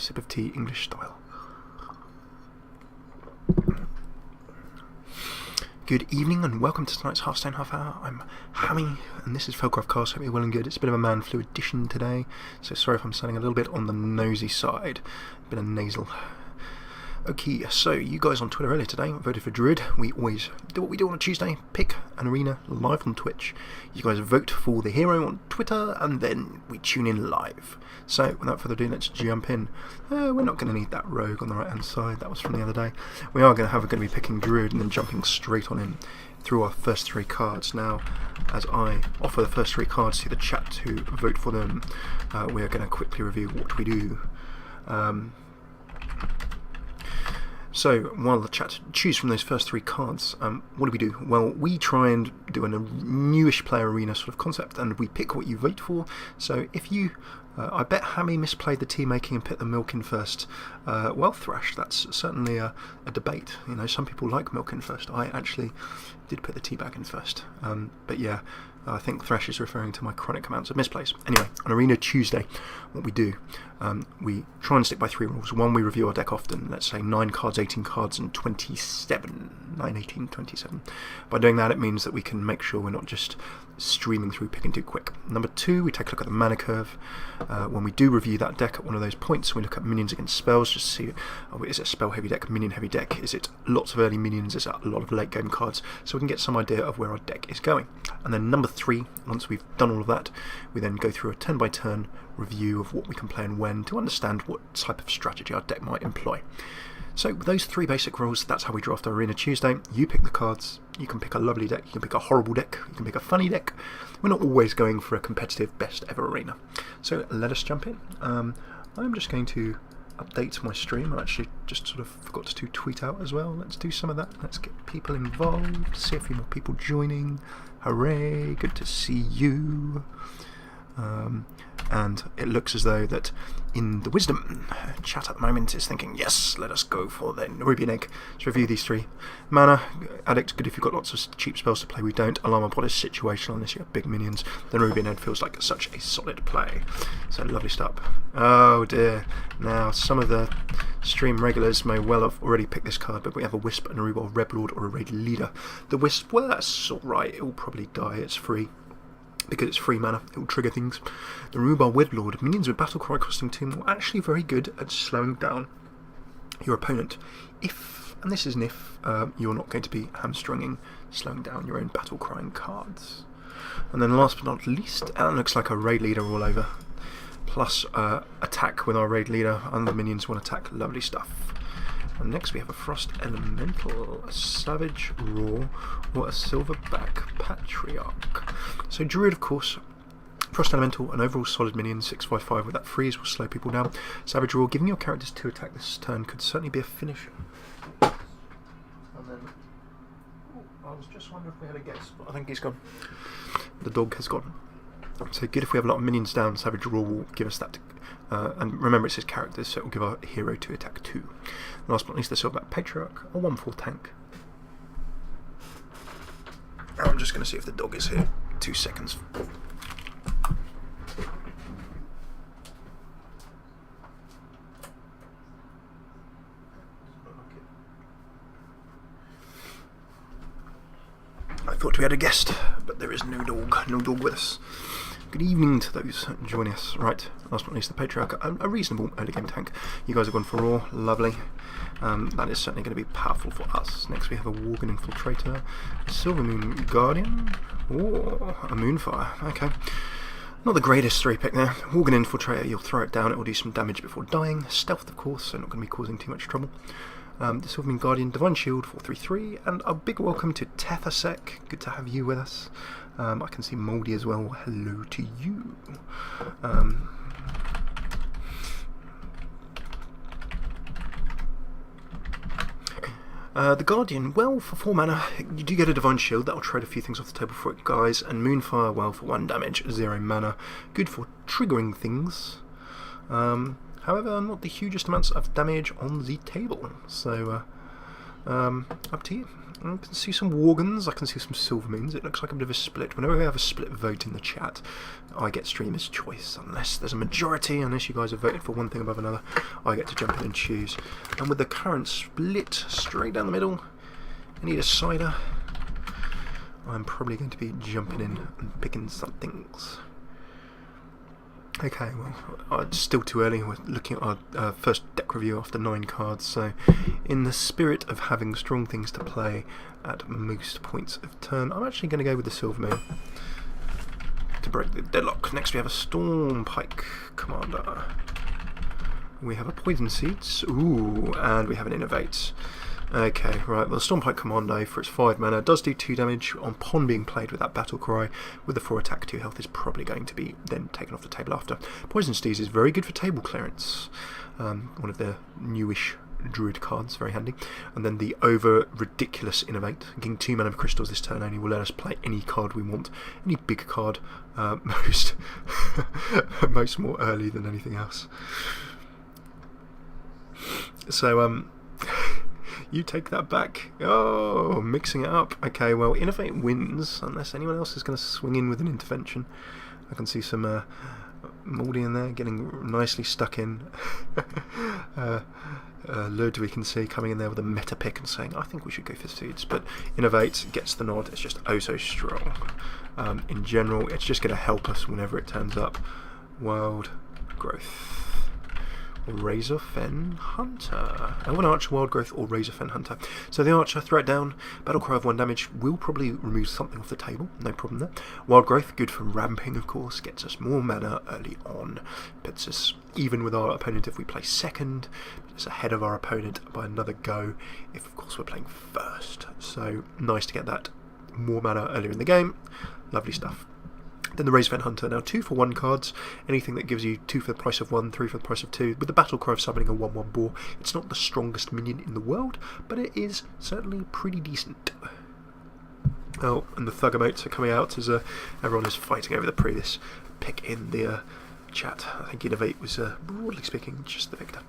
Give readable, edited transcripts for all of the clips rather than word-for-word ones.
Sip of tea, English style. Good evening and welcome to tonight's Hearthstone Half Hour. I'm Hammy and this is FailCraft Casts. Hope you're well and good. It's a bit of a man flu edition today, so sorry if I'm sounding a little bit on the nosy side. Bit of nasal. Okay, so you guys on Twitter earlier today voted for Druid. We always do what we do on a Tuesday, pick an arena live on Twitch. You guys vote for the hero on Twitter and then we tune in live. So without further ado, let's jump in. We're not going to need that rogue on the right hand side, that was from the other day. We are going to be picking Druid and then jumping straight on in through our first three cards. Now, as I offer the first three cards to the chat to vote for them, we are going to quickly review what we do. So, while the chat choose from those first three cards, what do we do? Well, we try and do a newish player arena sort of concept, and we pick what you vote for. So, if you, I bet Hammy misplayed the tea making and put the milk in first. Well, Thrash, that's certainly a debate. You know, some people like milk in first. I actually did put the tea bag in first. But yeah, I think Thrash is referring to my chronic amounts of misplays. Anyway, on Arena Tuesday, what we do, we try and stick by three rules. One, we review our deck often, let's say 9 cards, 18 cards, and 27. 9, 18, 27. By doing that, it means that we can make sure we're not just streaming through picking too quick. Number 2, we take a look at the mana curve. When we do review that deck at one of those points, we look at minions against spells, just to see, is it a spell heavy deck, minion heavy deck? Is it lots of early minions? Is it a lot of late game cards? So we can get some idea of where our deck is going. And then number 3, once we've done all of that, we then go through a turn by turn review of what we can play and when to understand what type of strategy our deck might employ. So with those 3 basic rules, that's how we draft our Arena Tuesday. You pick the cards, you can pick a lovely deck, you can pick a horrible deck, you can pick a funny deck. We're not always going for a competitive best ever arena. So let us jump in. I'm just going to update my stream. I actually just sort of forgot to tweet out as well. Let's do some of that. Let's get people involved, see a few more people joining. Hooray, good to see you. And it looks as though that in the Wisdom chat at the moment is thinking, yes, let us go for the Nerubian Egg. Let's review these 3. Mana, Addict, good if you've got lots of cheap spells to play. We don't. Alarm Pod is situational unless you have big minions. The Nerubian Egg feels like such a solid play. So lovely stuff. Oh dear. Now, some of the stream regulars may well have already picked this card, but we have a Wisp, an Aruba, a Red Lord, or a Raid Leader. The Wisp, well, that's alright. It will probably die. It's free. Because it's free mana, it will trigger things. The Rhubarb Wedlord, minions with Battle Cry costing 2 are actually very good at slowing down your opponent. If, and this is an if, you're not going to be hamstringing, slowing down your own Battle Crying cards. And then last but not least, that looks like a Raid Leader all over. Plus attack with our Raid Leader, and the minions will attack, lovely stuff. And next we have a Frost Elemental, a Savage Raw, or a Silverback Patriarch. So Druid, of course, Frost Elemental, an overall solid minion, 6/5/5 with that freeze will slow people down. Savage Raw, giving your characters 2 attack this turn could certainly be a finisher. And then, I was just wondering if we had a guess, but I think he's gone. The dog has gone. So good if we have a lot of minions down, Savage Raw will give us that. And remember, it says characters, so it will give our hero 2 attack 2. Last but not least, the Silverback Patriarch, a 1/4 tank. I'm just going to see if the dog is here. 2 seconds. I thought we had a guest, but there is no dog with us. Good evening to those joining us. Right, last but not least, the Patriarch, a reasonable early game tank. You guys have gone for Raw, lovely. That is certainly going to be powerful for us. Next we have a Worgen Infiltrator, a Silvermoon Guardian, or a Moonfire. Okay, not the greatest 3 pick there. Worgen Infiltrator, you'll throw it down, it will do some damage before dying. Stealth, of course, so not going to be causing too much trouble. The Silvermoon Guardian, Divine Shield, 4/3/3, and a big welcome to Tethasek. Good to have you with us. I can see Mouldy as well. Hello to you. The Guardian, well, for 4 mana, you do get a Divine Shield. That will trade a few things off the table for it, guys. And Moonfire, well, for 1 damage, 0 mana. Good for triggering things. However, not the hugest amounts of damage on the table. So, Up to you. I can see some Worgens, I can see some Silvermoons. It looks like a bit of a split. Whenever we have a split vote in the chat, I get streamer's choice. Unless there's a majority, unless you guys have voted for one thing above another, I get to jump in and choose. And with the current split straight down the middle, I need a cider. I'm probably going to be jumping in and picking some things. Okay, well, it's still too early. We're looking at our first deck review after 9 cards, so in the spirit of having strong things to play at most points of turn, I'm actually going to go with the Silvermoon to break the deadlock. Next we have a Stormpike Commander. We have a Poison Seeds, ooh, and we have an Innovate. Okay, right, well, the Stormpike Commando, for its 5 mana, does do 2 damage upon being played with that Battle Cry. With the 4 attack, 2 health is probably going to be then taken off the table after. Poison Steeds is very good for table clearance. One of the newish Druid cards, very handy. And then the over ridiculous Innovate, getting 2 mana of crystals this turn only will let us play any card we want, any big card, most more early than anything else. So, you take that back. Oh, mixing it up. Okay, well, Innovate wins, unless anyone else is going to swing in with an intervention. I can see some Mouldy in there, getting nicely stuck in. Lud, we can see, coming in there with a meta pick and saying, I think we should go for Seeds. But Innovate gets the nod. It's just oh so strong. In general, it's just going to help us whenever it turns up. Wild Growth. Razorfen Hunter. I want Archer, Wild Growth, or Razorfen Hunter. So the Archer, throw it down, Battle Cry of 1 damage, will probably remove something off the table, no problem there. Wild Growth, good for ramping, of course, gets us more mana early on, puts us even with our opponent if we play second, puts us ahead of our opponent by another go if, of course, we're playing first. So nice to get that more mana earlier in the game. Lovely stuff. Then the Razorfen Hunter, now 2 for 1 cards, anything that gives you 2 for the price of 1, 3 for the price of 2. With the Battle Cry of summoning a 1/1 boar, it's not the strongest minion in the world, but it is certainly pretty decent. Oh, and the Thug emotes are coming out as everyone is fighting over the previous pick in the chat. I think Innovate was, broadly speaking, just the victor.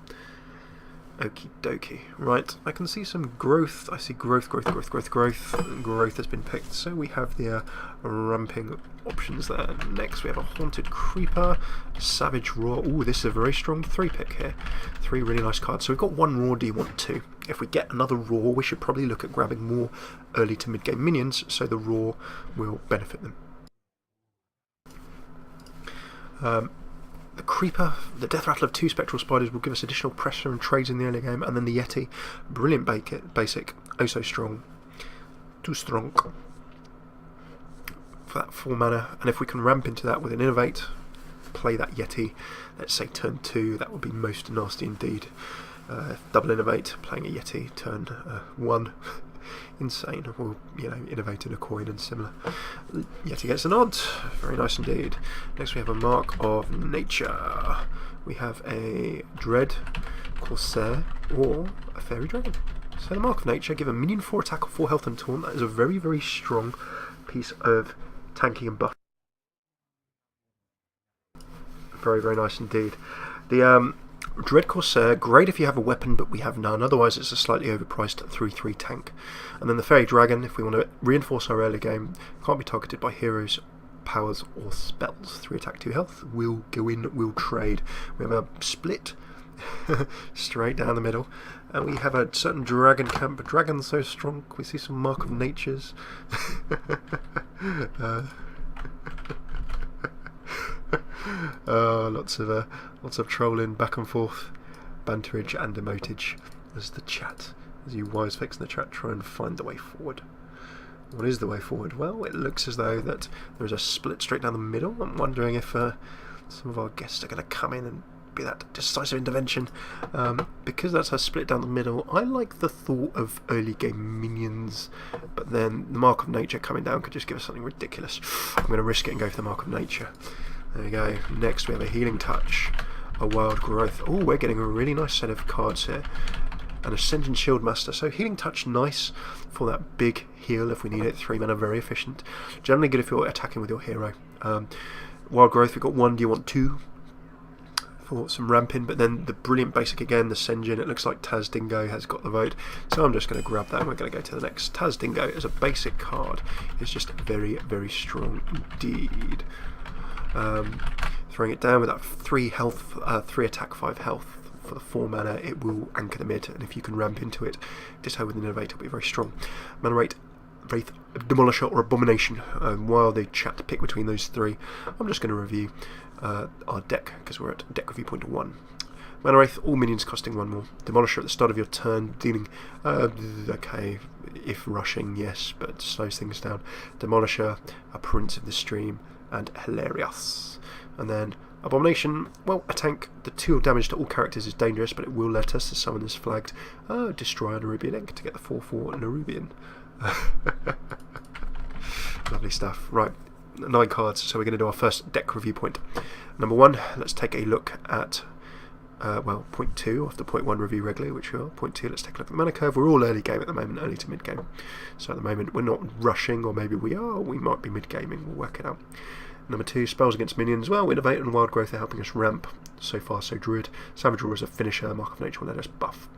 Okie dokie. Right, I can see some growth. I see growth. Growth has been picked. So we have the ramping options there. Next we have a Haunted Creeper, Savage Roar. Ooh, this is a very strong 3 pick here. 3 really nice cards. So we've got 1 Roar, do you want 2? If we get another Roar, we should probably look at grabbing more early to mid-game minions, so the Roar will benefit them. The Creeper, the Death Rattle of 2 Spectral Spiders will give us additional pressure and trades in the early game, and then the Yeti, brilliant basic, oh so strong, too strong for that 4 mana, and if we can ramp into that with an Innovate, play that Yeti, let's say turn 2, that would be most nasty indeed. Double Innovate, playing a Yeti, turn 1. Insane, or Innovate in a coin and similar. Yeti gets a nod, very nice indeed. Next we have a Mark of Nature. We have a Dread Corsair or a Fairy Dragon. So the Mark of Nature, give a minion 4 attack or 4 health and taunt. That is a very, very strong piece of tanking and buff. Very, very nice indeed. The Dread Corsair, great if you have a weapon, but we have none. Otherwise, it's a slightly overpriced 3/3 tank. And then the Fairy Dragon, if we want to reinforce our early game, can't be targeted by heroes, powers, or spells. 3 attack, 2 health. Will go in, will trade. We have a split straight down the middle. And we have a certain dragon camp. Dragon so strong. We see some Mark of Natures. Lots of trolling back and forth, banterage and emotage as the chat, as you wise folks in the chat try and find the way forward. What is the way forward? Well, it looks as though that there is a split straight down the middle. I'm wondering if some of our guests are going to come in and be that decisive intervention. Because that's a split down the middle, I like the thought of early game minions, but then the Mark of Nature coming down could just give us something ridiculous. I'm going to risk it and go for the Mark of Nature. There we go. Next we have a Healing Touch, a Wild Growth. Oh, we're getting a really nice set of cards here. An Ascendant Shieldmaster. So Healing Touch, nice for that big heal if we need it. 3 mana, very efficient. Generally good if you're attacking with your hero. Wild Growth, we've got 1. Do you want 2? for some ramping, but then the brilliant basic again, the Senjin. It looks like Taz Dingo has got the vote, so I'm just going to grab that and we're going to go to the next. Taz Dingo as a basic card is just very, very strong indeed. Throwing it down with that 3 health, 3 attack, 5 health for the 4 mana, it will anchor the mid, and if you can ramp into it, Ditto with an Innovate will be very strong. Mana rate, Wraith, Demolisher or Abomination. While the chat pick between those 3, I'm just going to review our deck, because we're at deck review point 1. Mana Wraith, all minions costing 1 more. Demolisher at the start of your turn, dealing, okay, if rushing, yes, but slows things down. Demolisher, a Prince of the Stream, and Hilarious. And then Abomination, well, a tank, the 2 damage to all characters is dangerous, but it will let us, as someone has flagged, destroy a Nerubian egg to get the 4/4 Nerubian. Lovely stuff. Right, 9 cards, so we're going to do our first deck review point. Number 1, let's take a look at, point 2, after point 1 review regularly, which we are. Point 2, let's take a look at the mana curve. We're all early game at the moment, early to mid game. So at the moment we're not rushing, or maybe we are, we might be mid gaming, we'll work it out. Number 2, spells against minions. Well, Innovate and Wild Growth are helping us ramp. So far, so Druid. Savage Roar is a finisher, Mark of Nature will let us buff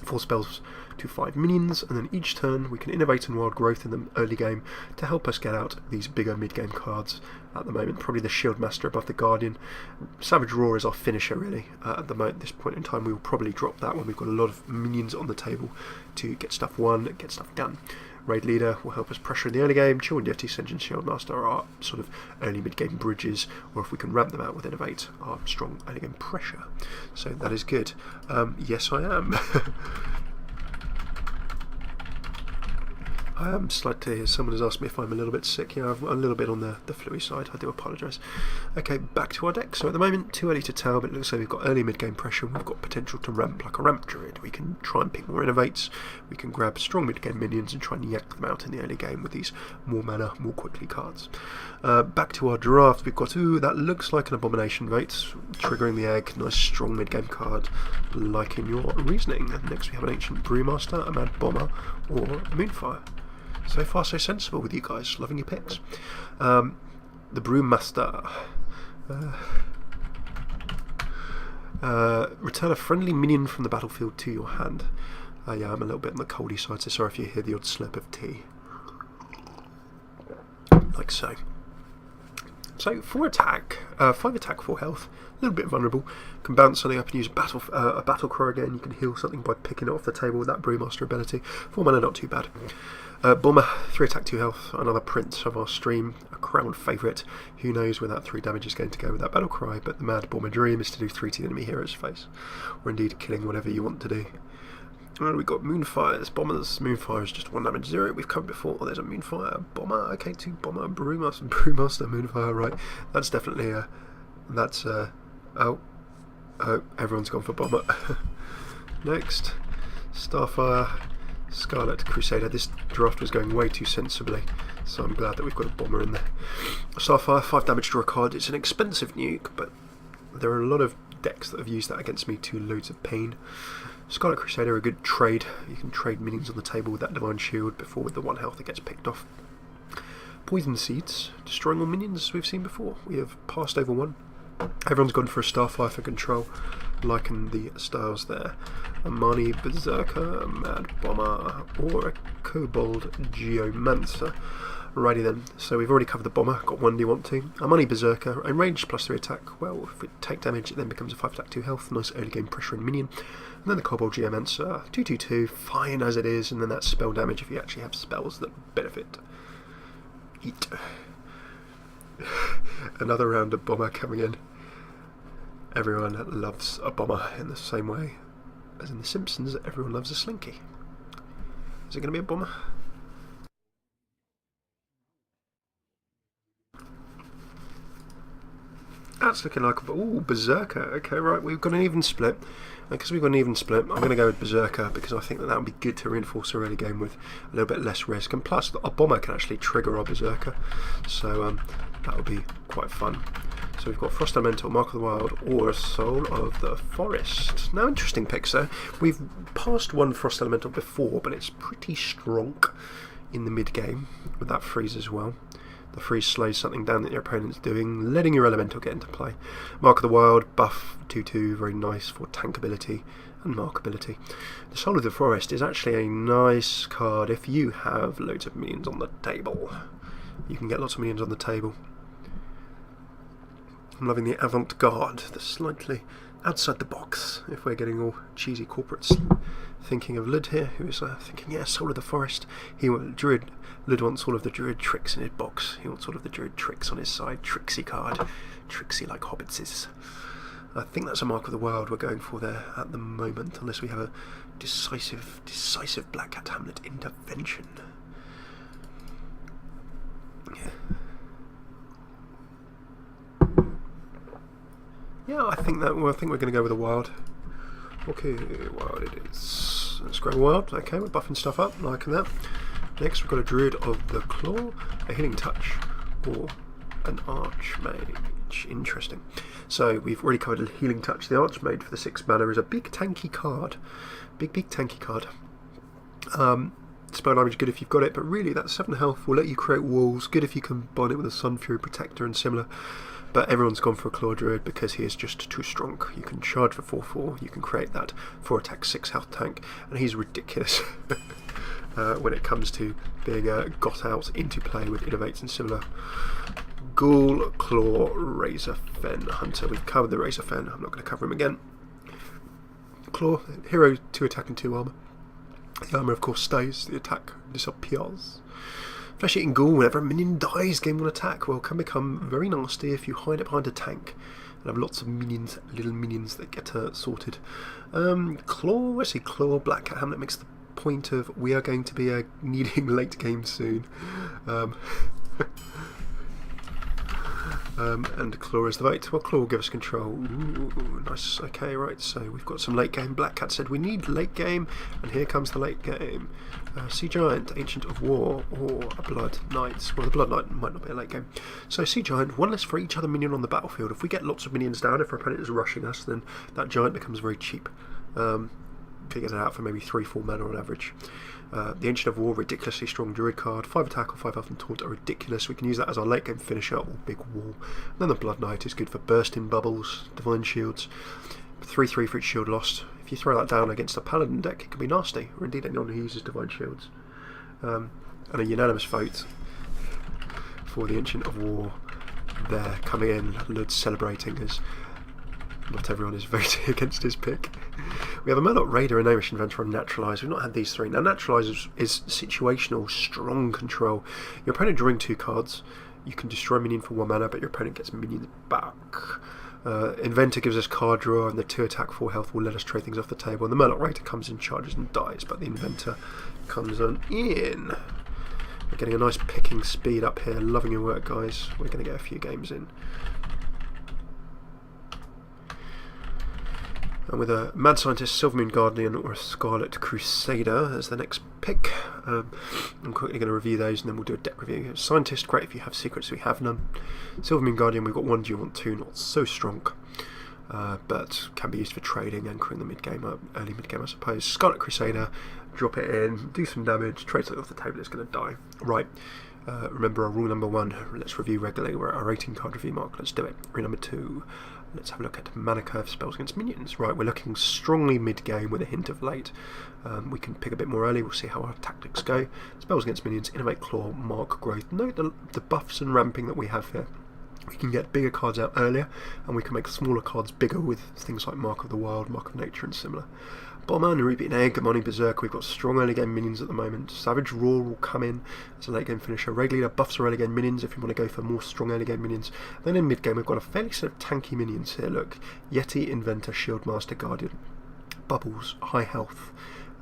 4 spells to 5 minions, and then each turn we can Innovate and Wild Growth in the early game to help us get out these bigger mid-game cards at the moment. Probably the Shield Master above the Guardian. Savage Roar is our finisher, really. At this point in time, we will probably drop that when we've got a lot of minions on the table to get stuff won, get stuff done. Raid Leader will help us pressure in the early game. Chill and Yeti, Senjin, Shield Master are our sort of early mid-game bridges, or if we can ramp them out with Innovate, our strong early game pressure. So that is good. Yes, I am. I am slightly, someone has asked me if I'm a little bit sick. Yeah, I'm a little bit on the fluey side, I do apologise. Okay, back to our deck. So at the moment, too early to tell, but it looks like we've got early mid-game pressure, and we've got potential to ramp like a ramp Druid. We can try and pick more Innovates, we can grab strong mid-game minions and try and yak them out in the early game with these more mana, more quickly cards. Back to our draft, we've got, that looks like an Abomination Vate, triggering the egg, nice strong mid-game card, like in your reasoning. And next we have an Ancient Brewmaster, a Mad Bomber, or a Moonfire. So far so sensible with you guys, loving your picks. The Brewmaster. Return a friendly minion from the battlefield to your hand. Yeah, I'm a little bit on the coldy side, so sorry if you hear the odd slurp of tea. Like so. So 4 attack, 5 attack, 4 health, a little bit vulnerable. Can bounce something up and use a battle cry again. You can heal something by picking it off the table with that Brewmaster ability. 4 mana, not too bad. Bomber, 3 attack, 2 health, another Prince of our stream, a crown favourite. Who knows where that 3 damage is going to go with that battle cry, but the mad Bomber dream is to do 3 to the enemy hero's face, or indeed killing whatever you want to do. And we've got Moonfires, Bombers. Moonfire is just 1 damage 0. We've covered before. There's a Moonfire, Bomber, okay, 2 Bomber, Brewmaster, Moonfire, right. That's definitely oh, everyone's gone for Bomber. Next, Starfire, Scarlet Crusader. This draft was going way too sensibly, so I'm glad that we've got a Bomber in there. Starfire, 5 damage, draw a card. It's an expensive nuke, but there are a lot of decks that have used that against me to loads of pain. Scarlet Crusader, a good trade. You can trade minions on the table with that Divine Shield before with the 1 health it gets picked off. Poison Seeds, destroying all minions as we've seen before. We have passed over 1. Everyone's gone for a Starfire for control, liking the styles there. A Mani Berserker, a Mad Bomber, or a Kobold Geomancer. Alrighty then, so we've already covered the Bomber, got 1 do you want to. A Mani Berserker, a range plus 3 attack. Well, if we take damage it then becomes a 5 attack 2 health, nice early game pressure in minion. And then the Kobold Geomancer, 2/2/2, fine as it is, and then that's spell damage if you actually have spells that benefit. Eat. Another round of Bomber coming in. Everyone loves a Bomber in the same way as in The Simpsons, everyone loves a Slinky. Is it going to be a Bomber? That's looking like a... Ooh, Berserker. Okay, right, we've got an even split. Because we've got an even split, I'm going to go with Berserker because I think that would be good to reinforce our early game with a little bit less risk. And plus, a Bomber can actually trigger our Berserker. So that would be quite fun. So we've got Frost Elemental, Mark of the Wild, or Soul of the Forest. Now, interesting picks there. We've passed 1 Frost Elemental before, but it's pretty strong in the mid-game with that freeze as well. The freeze slows something down that your opponent's doing, letting your elemental get into play. Mark of the Wild, buff 2/2, very nice for tankability and markability. The Soul of the Forest is actually a nice card if you have loads of minions on the table. You can get lots of minions on the table. I'm loving the avant-garde, the slightly outside the box, if we're getting all cheesy corporates. Thinking of Lud here, who is thinking, yeah, Soul of the Forest. Druid. Lud wants all of the Druid tricks in his box. He wants all of the Druid tricks on his side. Tricksy card. Tricksy like hobbitses. I think that's a Mark of the Wild we're going for there at the moment, unless we have a decisive Black Cat Hamlet intervention. Yeah, I think we're going to go with a Wild. Okay, Wild it is. Let's grab a Wild. Okay, we're buffing stuff up, liking that. Next, we've got a Druid of the Claw, a Healing Touch, or an Archmage. Interesting. So we've already covered a Healing Touch. The Archmage for the 6 mana is a big tanky card. Big tanky card. Spell damage good if you've got it, but really that 7 health will let you create walls. Good if you combine it with a Sun Fury Protector and similar. But everyone's gone for a Claw Druid because he is just too strong. You can charge for 4/4, you can create that 4 attack, 6 health tank, and he's ridiculous when it comes to being got out into play with Innovates and similar. Ghoul, Claw, Razor Fen Hunter. We've covered the Razor Fen, I'm not going to cover him again. Claw, hero 2 attack and 2 armor. The armor, of course, stays, the attack disappears. Flesh Eating Ghoul, whenever a minion dies, game 1 attack, well, can become very nasty if you hide it behind a tank and have lots of minions, little minions that get sorted. Claw, I see Claw, Black Cat Hamlet makes the point of we are going to be needing late game soon. And Claw is the bait. Well, Claw will give us control. Ooh, nice. Okay, right, so we've got some late game. Black Cat said we need late game, and here comes the late game. Sea Giant, Ancient of War, or a Blood Knight. Well, the Blood Knight might not be a late game. So Sea Giant, 1 less for each other minion on the battlefield. If we get lots of minions down, if our opponent is rushing us, then that Giant becomes very cheap. Figures it out for maybe 3-4 mana on average. The Ancient of War, ridiculously strong Druid card. 5 attack or 5 health and taunt are ridiculous. We can use that as our late game finisher or big wall. And then the Blood Knight is good for bursting bubbles, divine shields. 3/3 for each shield lost. If you throw that down against a paladin deck, it can be nasty, or indeed anyone who uses divine shields. And a unanimous vote for the Ancient of War there, coming in, Lud celebrating as not everyone is voting against his pick. We have a Murloc Raider, a Gnomish Inventor, and Naturalise. We've not had these 3. Now, Naturalise is situational, strong control. Your opponent drawing 2 cards. You can destroy a minion for 1 mana, but your opponent gets minions back. Inventor gives us card draw, and the 2 attack, 4 health will let us trade things off the table. And the Murloc Raider comes in, charges, and dies, but the Inventor comes on in. We're getting a nice picking speed up here. Loving your work, guys. We're going to get a few games in. And with a Mad Scientist, Silvermoon Guardian, or a Scarlet Crusader as the next pick. I'm quickly going to review those and then we'll do a deck review. Scientist, great if you have secrets, we have none. Silvermoon Guardian, we've got 1, do you want 2, not so strong. But can be used for trading, anchoring the mid-game, early mid-game I suppose. Scarlet Crusader, drop it in, do some damage, trade something off the table, it's going to die. Right, remember our rule number 1, let's review regularly, we're at our 18 card review mark, let's do it. Rule number 2. Let's have a look at mana curve spells against minions. Right, we're looking strongly mid-game with a hint of late. We can pick a bit more early, we'll see how our tactics go. Spells against minions, Innovate, Claw, Mark, Growth. Note the buffs and ramping that we have here. We can get bigger cards out earlier, and we can make smaller cards bigger with things like Mark of the Wild, Mark of Nature and similar. Bomber, Nerubian Egg, Money Berserk, we've got strong early game minions at the moment. Savage Roar will come in as a late game finisher. Raid Leader buffs our early game minions if you want to go for more strong early game minions. Then in mid game we've got a fairly set of tanky minions here, look. Yeti, Inventor, Shieldmaster, Guardian. Bubbles, high health.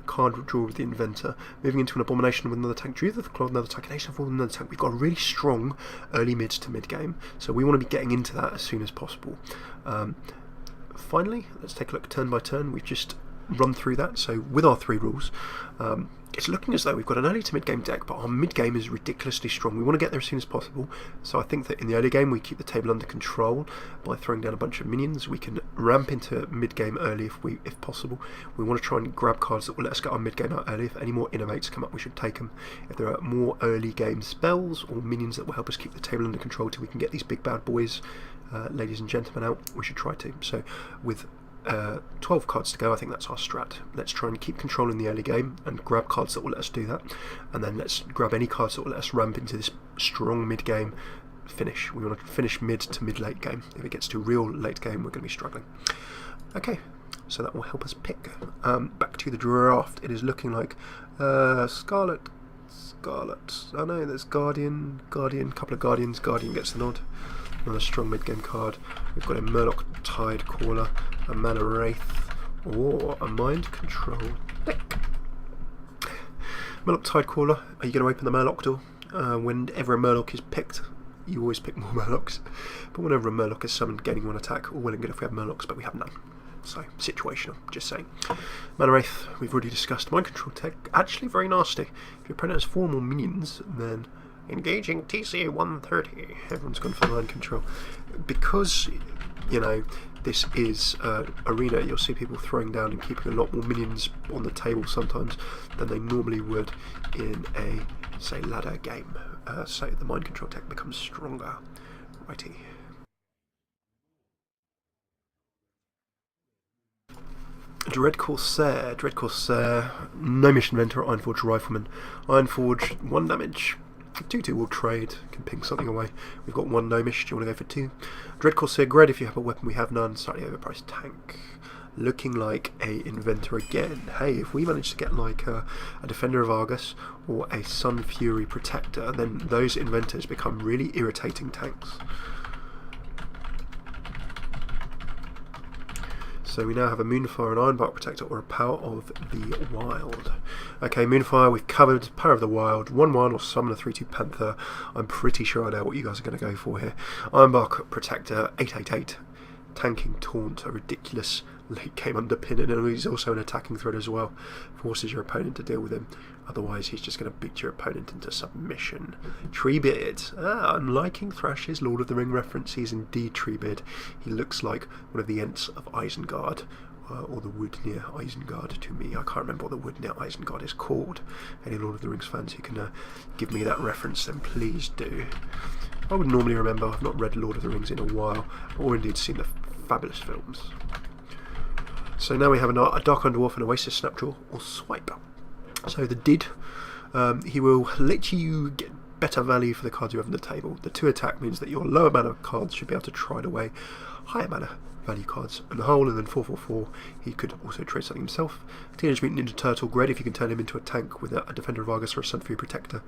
Card draw with the Inventor. Moving into an Abomination with another tank. Druid of the Claw, another tank. An Ace of War, another tank. We've got a really strong early mid to mid game, so we want to be getting into that as soon as possible. Finally, let's take a look turn by turn. We've just run through that. So with our 3 rules, it's looking as though we've got an early to mid-game deck, but our mid-game is ridiculously strong. We want to get there as soon as possible, so I think that in the early game we keep the table under control by throwing down a bunch of minions. We can ramp into mid-game early if possible. We want to try and grab cards that will let us get our mid-game out early. If any more innovates come up, we should take them. If there are more early game spells or minions that will help us keep the table under control till we can get these big bad boys, ladies and gentlemen, out, we should try to. So with 12 cards to go, I think that's our strat. Let's try and keep control in the early game and grab cards that will let us do that, and then let's grab any cards that will let us ramp into this strong mid-game finish. We want to finish mid to mid-late game. If it gets to real late game, we're going to be struggling. Okay, so that will help us pick. Back to the draft. It is looking like Scarlet. Oh no, there's Guardian, couple of Guardians. Guardian gets the nod. Another strong mid-game card. We've got a Murloc Tidecaller, a Mana Wraith, or a Mind Control deck. Murloc Tidecaller. Are you going to open the Murloc door? Whenever a Murloc is picked, you always pick more Murlocs. But whenever a Murloc is summoned, gaining 1 attack, all well and good if we have Murlocs, but we have none. So, situational, just saying. Mana Wraith, we've already discussed. Mind Control tech, actually very nasty. If your opponent has 4 more minions, then engaging TC 130. Everyone's gone for mind control. Because, you know, this is arena, you'll see people throwing down and keeping a lot more minions on the table sometimes than they normally would in a, say, ladder game. So the mind control tech becomes stronger. Righty. Dread Corsair, Gnomish Inventor, Ironforge Rifleman. Ironforge, 1 damage. 2/2 will trade, can ping something away. We've got 1 Gnomish, do you want to go for 2? Dread Corsair, great if you have a weapon we have none. Slightly overpriced tank. Looking like a Inventor again. Hey, if we manage to get like a Defender of Argus or a Sun Fury Protector, then those Inventors become really irritating tanks. So we now have a Moonfire, an Ironbark Protector, or a Power of the Wild. Okay, Moonfire, we've covered. Power of the Wild, 1/1 or summon a 3/2 Panther. I'm pretty sure I know what you guys are going to go for here. Ironbark Protector, 8/8/8. Tanking Taunt, a ridiculous late game underpin, and he's also an attacking threat as well. Forces your opponent to deal with him. Otherwise, he's just going to beat your opponent into submission. Treebeard. I'm liking Thrash's Lord of the Ring reference. He's indeed Treebeard. He looks like one of the Ents of Isengard, or the wood near Isengard to me. I can't remember what the wood near Isengard is called. Any Lord of the Rings fans who can give me that reference, then please do. I would normally remember. I've not read Lord of the Rings in a while, or indeed seen the fabulous films. So now we have a Dark Dwarf, an Oasis Snapjaw, or Swipe. So the Did, he will let you get better value for the cards you have on the table. The 2 attack means that your lower mana cards should be able to trade away higher mana value cards and the whole, and then 4/4/4 he could also trade something himself. Teenage Mutant Ninja Turtle, great if you can turn him into a tank with a Defender of Argus or a Sun Fury Protector.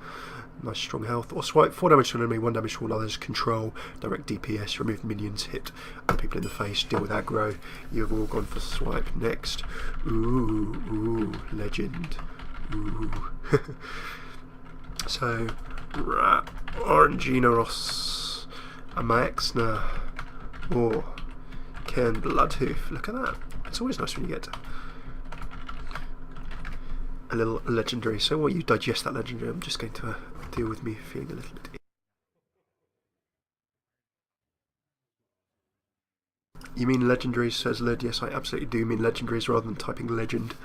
Nice strong health. Or Swipe, 4 damage to an enemy, 1 damage to all others. Control, direct DPS, remove minions, hit other people in the face, deal with aggro. You've all gone for Swipe next. Ooh, legend. Ooh. So, Oranginoros, Amaexna, or Cairn Bloodhoof. Look at that. It's always nice when you get a little legendary. So while you digest that legendary, I'm just going to deal with me feeling a little bit. You mean legendaries, says Led? Yes, I absolutely do mean legendaries rather than typing legend.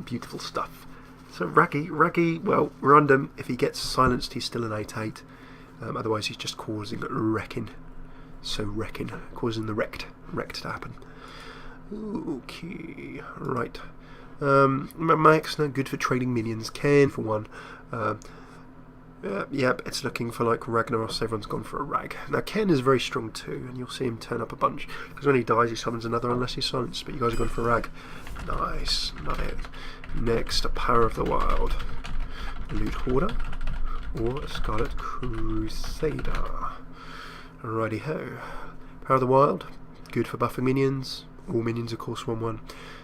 Beautiful stuff. So Raggy, well, random. If he gets silenced, he's still an 8/8. Otherwise, he's just causing wrecking. So wrecking, causing the wrecked to happen. Okay, right. Maxna, good for trading minions. Cairn for 1. Yep, it's looking for like Ragnaros. Everyone's gone for a Rag. Now Cairn is very strong too, and you'll see him turn up a bunch. Because when he dies, he summons another unless he's silenced. But you guys are going for a Rag. Nice, love it. Next, a Power of the Wild. A Loot Hoarder. Or a Scarlet Crusader. Alrighty ho. Power of the Wild. Good for buffing minions. All minions, of course, 1/1.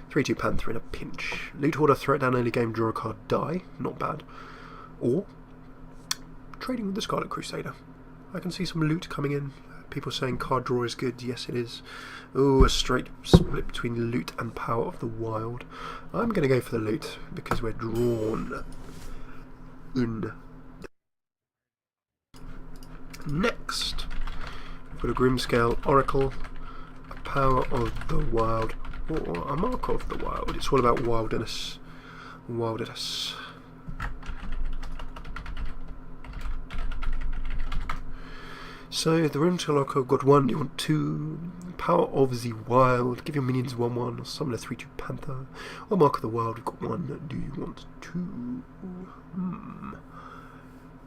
3/2 Panther in a pinch. Loot Hoarder, throw it down early game, draw a card, die. Not bad. Or trading with the Scarlet Crusader. I can see some loot coming in People saying card draw is good. Yes, it is. Ooh, a straight split between loot and power of the wild. I'm going to go for the loot because we're drawn in. Next, we've got a Grimscale Oracle, a Power of the Wild, or a Mark of the Wild. It's all about wilderness. Wilderness. So the Grimscale Oracle got 1. Do you want 2? Power of the Wild. Give your minions 1/1 or summon a 3/2 Panther. Or Mark of the Wild. We've got 1. Do you want 2?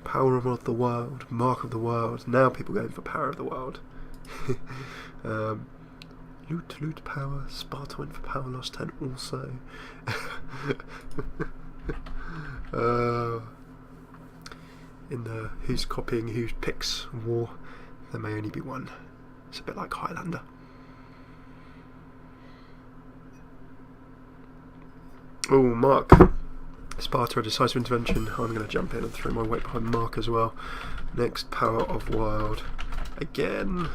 Power of the Wild, Mark of the Wild. Now people going for Power of the Wild. Loot, power. Sparta went for power last turn also. In the who's copying who picks war, there may only be one. It's a bit like Highlander. Oh, Mark. Sparta, a decisive intervention. I'm going to jump in and throw my weight behind Mark as well. Next, Power of Wild. Again,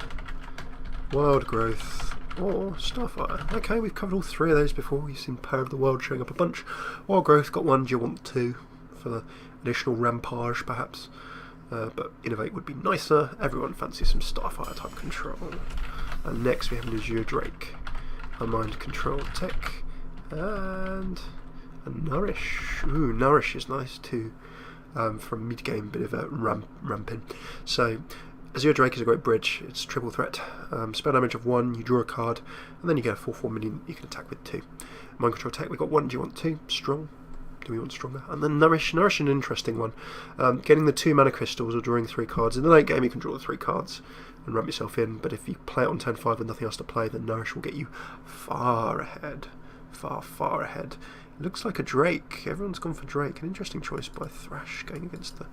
Wild Growth or Starfire. Okay, we've covered all 3 of those before. You've seen Power of the Wild showing up a bunch. Wild Growth, got 1. Do you want 2 for the additional Rampage perhaps? But Innovate would be nicer. Everyone fancies some Starfire type control. And next we have an Azure Drake, a Mind Control Tech, and Nourish. Ooh, Nourish is nice too. From mid-game, bit of a ramping. So, Azure Drake is a great bridge. It's triple threat. Spell damage of 1, you draw a card, and then you get a 4/4 minion you can attack with 2. Mind Control Tech, we got 1. Do you want 2? Strong. Do we want stronger? And then Nourish. Nourish is an interesting one. Getting the 2 mana crystals or drawing 3 cards. In the late game, you can draw the 3 cards and ramp yourself in. But if you play it on turn 5 with nothing else to play, then Nourish will get you far ahead. Far ahead. Looks like a Drake. Everyone's gone for Drake. An interesting choice by Thrash, going against the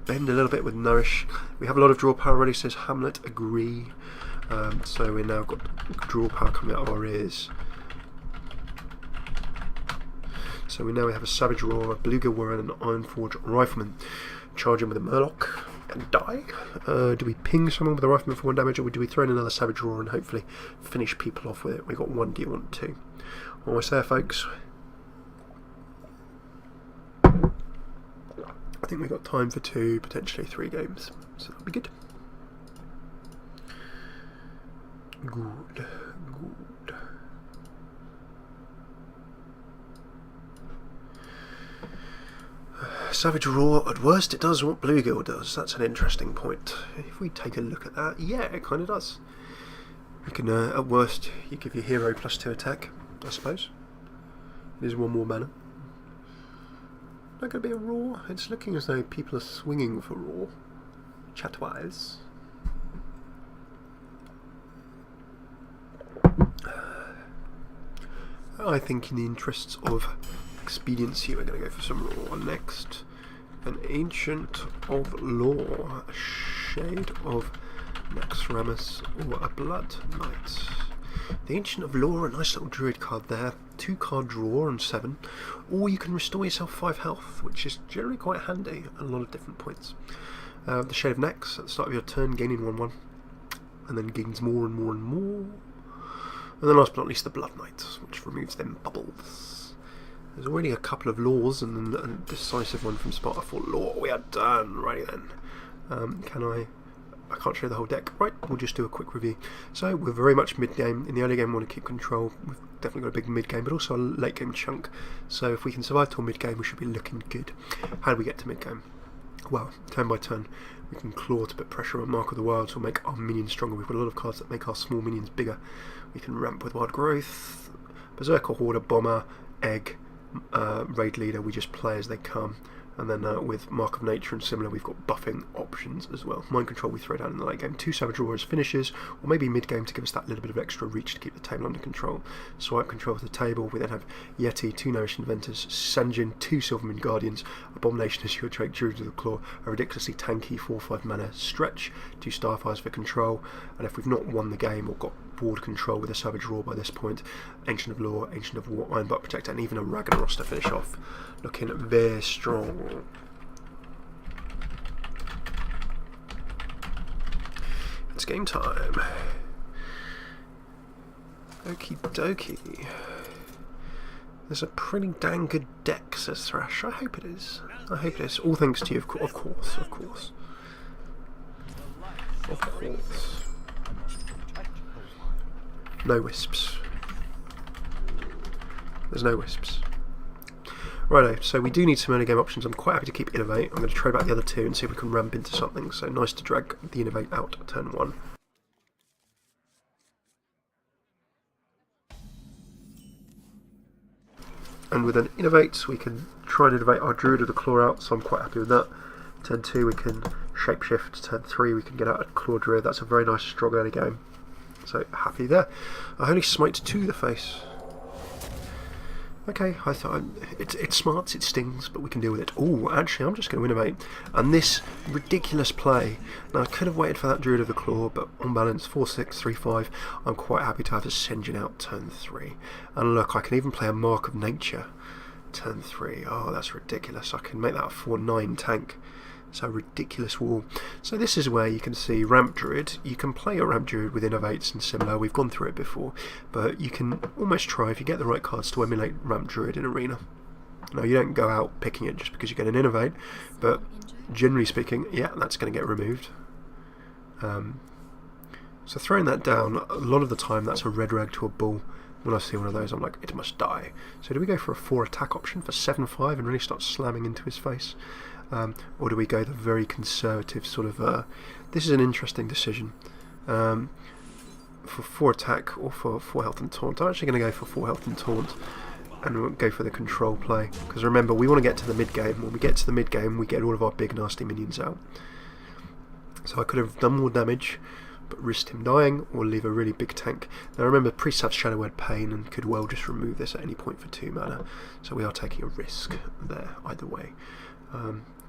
bend a little bit with Nourish. We have a lot of draw power already, says Hamlet. Agree. So we now got draw power coming out of our ears. So we have a Savage Roar, a Bluegill Warren, and an Ironforge Rifleman. Charge him with a Murloc and die. Do we ping someone with a Rifleman for 1 damage, or do we throw in another Savage Roar and hopefully finish people off with it? We got 1. Do you want 2? Almost there, folks. I think we've got time for 2, potentially 3 games, so that'll be good. Good. Savage Roar, at worst it does what Bluegill does. That's an interesting point. If we take a look at that, yeah, it kind of does. You can, at worst, you give your hero +2 attack, I suppose. It is 1 more mana. Not going to be a Roar. It's looking as though people are swinging for Roar, chat-wise. I think in the interests of expediency, we're going to go for some Roar next. An Ancient of Lore, a Shade of Naxxramas, or a Blood Knight. The Ancient of Lore, a nice little Druid card there. 2 card draw on 7, or you can restore yourself 5 health, which is generally quite handy at a lot of different points. The Shade of Nax at the start of your turn, gaining 1/1, and then gains more and more and more. And then last but not least, the Blood Knight, which removes them bubbles. There's already a couple of laws, and then a decisive one from Sparta for law. We are done. Righty then. I can't show the whole deck. Right, we'll just do a quick review. So we're very much mid-game. In the early game, we want to keep control. We've definitely got a big mid-game, but also a late-game chunk. So if we can survive till mid-game, we should be looking good. How do we get to mid-game? Well, turn by turn, we can claw to put pressure on Mark of the Wild to make our minions stronger. We've got a lot of cards that make our small minions bigger. We can ramp with Wild Growth, Berserker, Hoarder, Bomber, Egg, Raid Leader. We just play as they come. And then with Mark of Nature and similar, we've got buffing options as well. Mind Control we throw down in the late game. 2 Savage Roar as finishes, or maybe mid-game to give us that little bit of extra reach to keep the table under control. Swipe Control of the table. We then have Yeti, 2 Nourish Inventors, Sanjin, 2 Silvermoon Guardians, Abomination as your Drake, Druid of the Claw, a ridiculously tanky 4/5 mana Stretch, 2 Starfires for control, and if we've not won the game or got board control with a Savage Roar by this point, Ancient of Law, Ancient of War, Ironbutt Protector, and even a Ragnaros to finish off. Looking very strong. Let's it's game time. Okie dokie. There's a pretty dang good deck, says Thrash. I hope it is. I hope it is. All thanks to you, of course. Of course. Of course. Of course. No wisps. There's no wisps. Righto, so we do need some early game options. I'm quite happy to keep Innovate. I'm going to trade back the other two and see if we can ramp into something. So nice to drag the Innovate out at turn 1. And with an Innovate, we can try and innovate our Druid with a Claw out, so I'm quite happy with that. Turn 2, we can Shapeshift. Turn 3, we can get out a Claw Druid. That's a very nice, strong early game. So happy there. A Holy Smite to the face. Okay, I thought it smarts, it stings, but we can deal with it. Oh, actually, I'm just going to innovate. And this ridiculous play. Now, I could have waited for that Druid of the Claw, but on balance, 4-6, 3-5, I'm quite happy to have Ascension out turn 3. And look, I can even play a Mark of Nature turn 3. Oh, that's ridiculous. I can make that a 4-9 tank. So ridiculous wall. So this is where you can see Ramp Druid. You can play a Ramp Druid with Innovates and similar. We've gone through it before, but you can almost try, if you get the right cards, to emulate Ramp Druid in Arena. Now, you don't go out picking it just because you get an Innovate, but generally speaking, yeah, that's going to get removed. So throwing that down, a lot of the time that's a red rag to a bull. When I see one of those, I'm like, it must die. So do we go for a 4 attack option for 7-5 and really start slamming into his face? Or do we go the very conservative sort of... this is an interesting decision. For 4 attack or for 4 health and taunt. I'm actually going to go for 4 health and taunt and we'll go for the control play. Because remember, we want to get to the mid game. When we get to the mid game, we get all of our big nasty minions out. So I could have done more damage, but risked him dying, or leave a really big tank. Now remember, Priest have Shadow Word Pain and could well just remove this at any point for 2 mana. So we are taking a risk there, either way.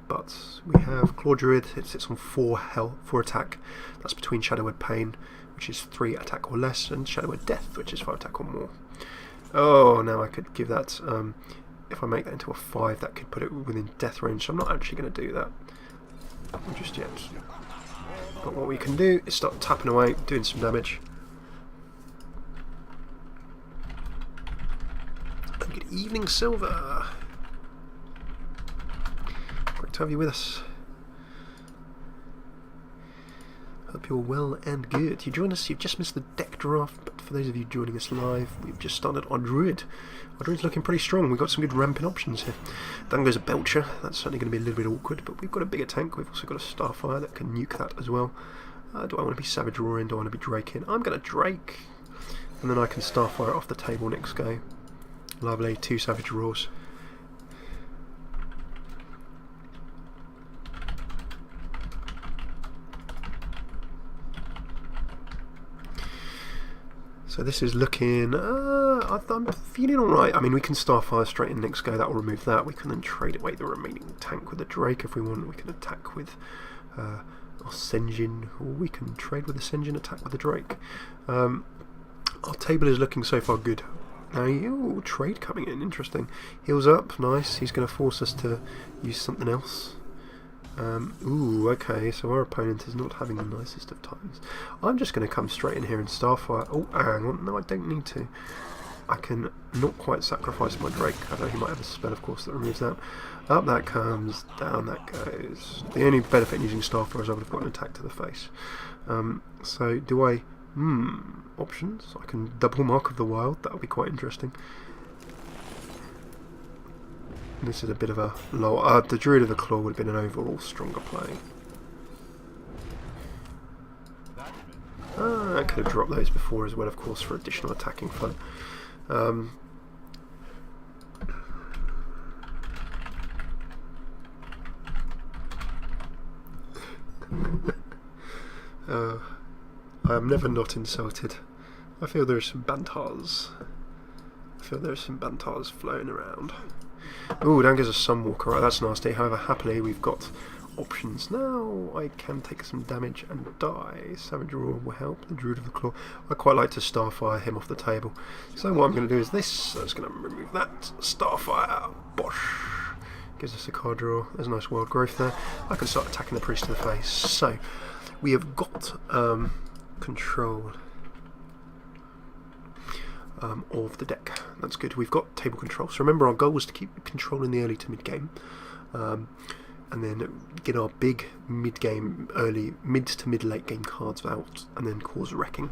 But we have Claw Druid, it sits on 4 attack. That's between Shadow Word Pain, which is 3 attack or less, and Shadow Word Death, which is 5 attack or more. Oh, now I could give that, if I make that into a 5, that could put it within death range, so I'm not actually going to do that just yet. But what we can do is start tapping away, doing some damage. And good evening, Silver. Great to have you with us. Hope you're well and good. You joined us, you've just missed the deck draft, but for those of you joining us live, we've just started on Druid. Our Druid's looking pretty strong, we've got some good ramping options here. Down goes a Belcher, that's certainly going to be a little bit awkward, but we've got a bigger tank, we've also got a Starfire that can nuke that as well. Do I want to be Savage Roaring, do I want to be Draking? I'm going to Drake, and then I can Starfire off the table next go. Lovely, 2 Savage Roars. So this is looking, I'm feeling alright. I mean, we can Starfire straight in next go, that will remove that. We can then trade away the remaining tank with the Drake if we want. We can attack with Ascension, or we can trade with Ascension, attack with the Drake. Our table is looking so far good. Now, trade coming in, interesting. Heals up, nice. He's going to force us to use something else. Okay, so our opponent is not having the nicest of times. I'm just going to come straight in here and Starfire. Oh, hang on, no, I don't need to. I can not quite sacrifice my Drake, although he might have a spell, of course, that removes that. Up that comes, down that goes. The only benefit in using Starfire is I would have got an attack to the face. So, do I... options? I can double Mark of the Wild, that would be quite interesting. This is a bit of a low. The Druid of the Claw would have been an overall stronger play. I could have dropped those before as well, of course, for additional attacking fun. I am never not insulted. I feel there are some bantars. Flowing around. Ooh, down goes a Sunwalker. Right, that's nasty. However, happily, we've got options now. I can take some damage and die. Savage Roar will help. The Druid of the Claw. I quite like to Starfire him off the table. So what I'm going to do is this. So it's going to remove that. Starfire. Bosh. Gives us a card draw. There's a nice wild growth there. I can start attacking the Priest to the face. So we have got control of the deck. That's good. We've got table control. So remember, our goal was to keep control in the early to mid game, and then get our big mid game, mid to mid late game cards out, and then cause wrecking.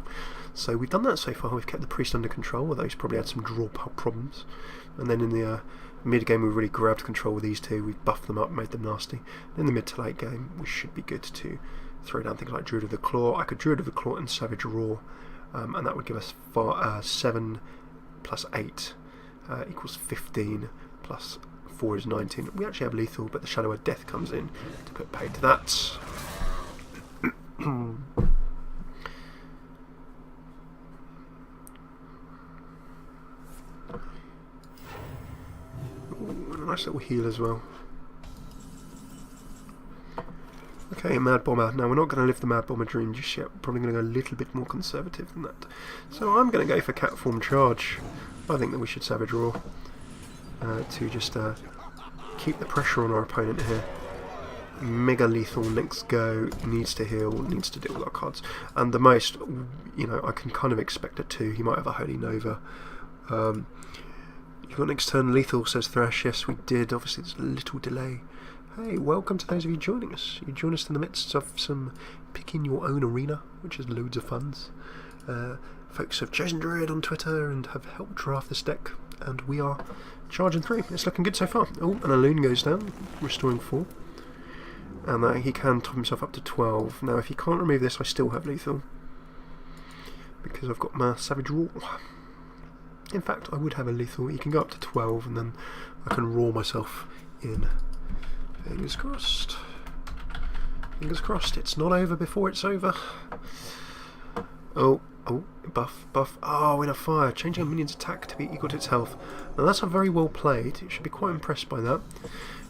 So we've done that so far. We've kept the priest under control, although he's probably had some draw problems. And then in the mid game, we've really grabbed control with these two. We've buffed them up, made them nasty. In the mid to late game, we should be good to throw down things like Druid of the Claw. I could Druid of the Claw and Savage Roar, and that would give us 7 plus 8 equals 15, plus 4 is 19. We actually have lethal, but the Shadow of Death comes in to put paid to that. Ooh, a nice little heal as well. Okay, Mad Bomber. Now, we're not going to live the Mad Bomber dream just yet. We're probably going to go a little bit more conservative than that. So I'm going to go for Catform Charge. I think that we should Savage Roar to just keep the pressure on our opponent here. Mega lethal, next go, needs to heal, needs to deal with our cards. And the most, you know, I can kind of expect it too. He might have a Holy Nova. You've got next turn lethal, says Thrash. Yes, we did. Obviously, there's a little delay. Hey, welcome to those of you joining us. You join us in the midst of some picking your own arena, which is loads of funs. Folks have chosen Druid on Twitter and have helped draft this deck, and we are charging through. It's looking good so far. Oh, and a Loon goes down, restoring 4. And he can top himself up to 12. Now, if he can't remove this, I still have lethal, because I've got my Savage Roar. In fact, I would have a lethal. You can go up to 12, and then I can roar myself in. Fingers crossed. Fingers crossed. It's not over before it's over. Oh, buff. Oh, in a fire. Changing a minion's attack to be equal to its health. Now that's a very well played. You should be quite impressed by that,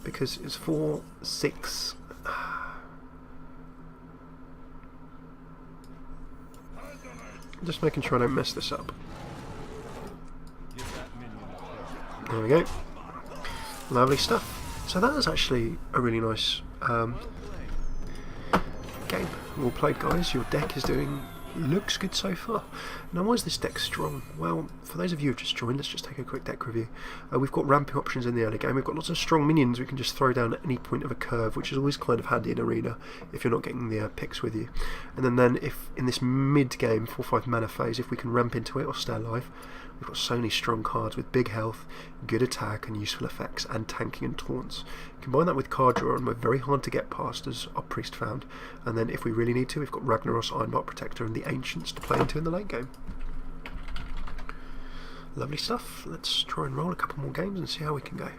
because it's 4, 6. Just making sure I don't mess this up. There we go. Lovely stuff. So that is actually a really nice game. Well played, guys. Your deck looks good so far. Now, why is this deck strong? Well, for those of you who have just joined, let's just take a quick deck review. We've got ramping options in the early game. We've got lots of strong minions we can just throw down at any point of a curve, which is always kind of handy in Arena if you're not getting the picks with you. And then if in this mid-game 4-5 mana phase, if we can ramp into it or stay alive, we've got so many strong cards with big health, good attack and useful effects, and tanking and taunts. Combine that with card draw, and we're very hard to get past, as our priest found. And then if we really need to, we've got Ragnaros, Ironbark Protector and the Ancients to play into in the late game. Lovely stuff. Let's try and roll a couple more games and see how we can go.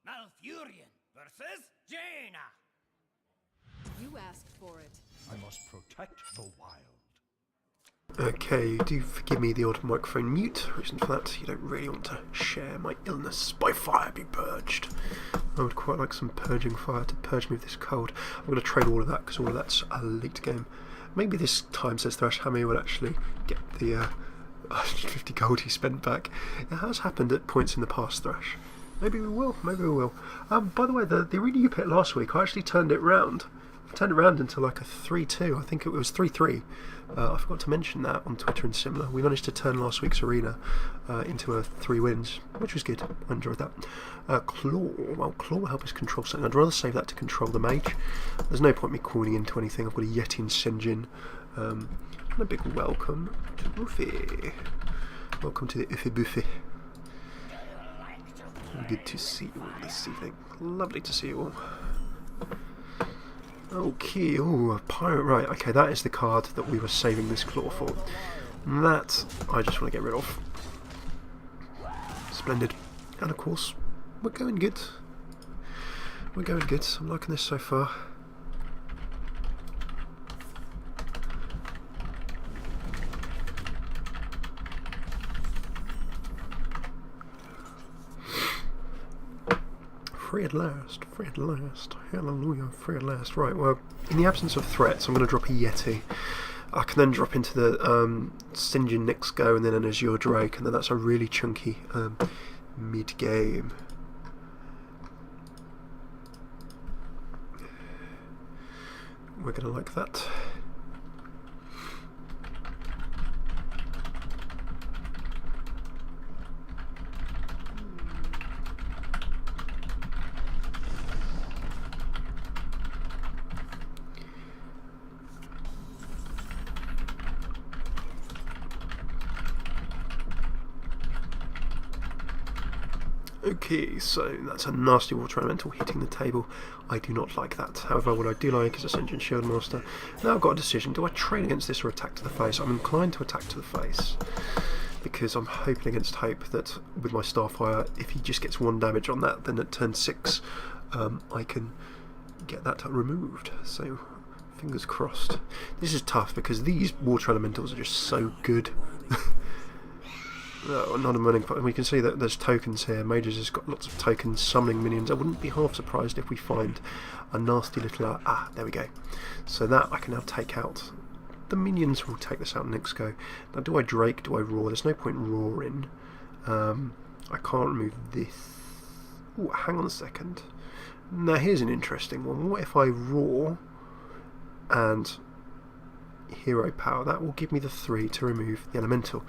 Malfurion versus Jaina. You asked for it. I must protect the wild. Okay, do forgive me the odd microphone mute. Reason for that, you don't really want to share my illness. By fire be purged. I would quite like some purging fire to purge me of this cold. I'm going to trade all of that, because all of that's a late game. Maybe this time, says Thrash, Hammy will actually get the 150 gold he spent back. It has happened at points in the past, Thrash. Maybe we will, maybe we will. By the way, the arena you picked last week, I actually turned it round. I turned it around into like a 3-2. I think it was 3-3. I forgot to mention that on Twitter and similar. We managed to turn last week's arena into a 3 wins, which was good. I enjoyed that. Claw. Well, Claw will help us control something. I'd rather save that to control the mage. There's no point me calling into anything. I've got a Yeti and Senjin. And a big welcome to Buffy. Welcome to the Uffy Buffy. Good to see you all this evening. Lovely to see you all. Okay, oh, a pirate, right, okay, that is the card that we were saving this claw for. That I just want to get rid of. Splendid. And of course, we're going good. We're going good. I'm liking this so far. Free at last, free at last, hallelujah, free at last. Right, well, in the absence of threats, I'm going to drop a Yeti. I can then drop into the St. John Nick's Go and then an Azure Drake, and then that's a really chunky mid-game. We're going to like that. Okay, so that's a nasty water elemental hitting the table. I do not like that. However, what I do like is Ascension Shieldmaster. Now I've got a decision. Do I train against this or attack to the face? I'm inclined to attack to the face, because I'm hoping against hope that with my Starfire, if he just gets 1 damage on that, then at turn 6 I can get that removed. So fingers crossed. This is tough because these water elementals are just so good. No, not a running point. We can see that there's tokens here. Mages has got lots of tokens summoning minions. I wouldn't be half surprised if we find a nasty little... there we go. So that I can now take out. The minions will take this out next go. Now, do I Drake? Do I Roar? There's no point roaring. I can't remove this. Ooh, hang on a second. Now, here's an interesting one. What if I Roar and Hero Power? That will give me the 3 to remove the Elemental.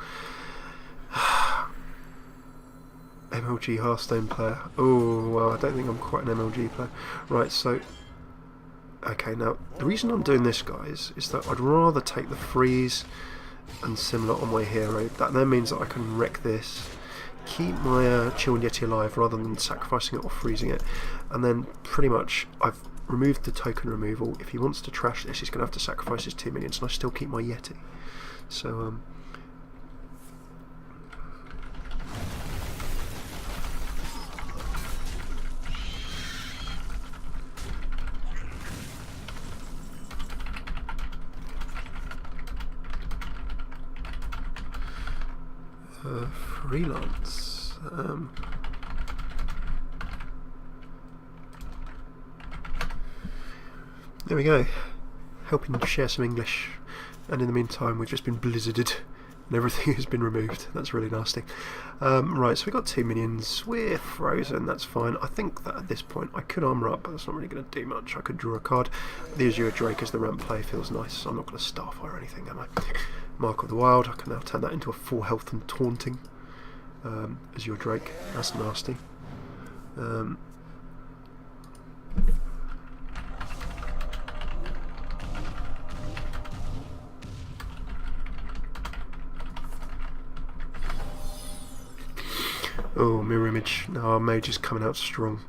MLG Hearthstone player. Oh, well, I don't think I'm quite an MLG player. Right, so... Okay, now, the reason I'm doing this, guys, is that I'd rather take the freeze and similar on my hero. That then means that I can wreck this, keep my Chill and Yeti alive rather than sacrificing it or freezing it. And then, pretty much, I've removed the token removal. If he wants to trash this, he's going to have to sacrifice his 2 minions, and I still keep my Yeti. So, freelance. There we go. Helping to share some English, and in the meantime we've just been blizzarded and everything has been removed. That's really nasty. Right, so we've got 2 minions. We're frozen, that's fine. I think that at this point I could armour up, but that's not really going to do much. I could draw a card. The Azure Drake as the ramp play feels nice. I'm not going to Starfire or anything, am I? Mark of the Wild. I can now turn that into a 4 health and taunting. Azure Drake. That's nasty. Oh, mirror image. Now our mage is coming out strong.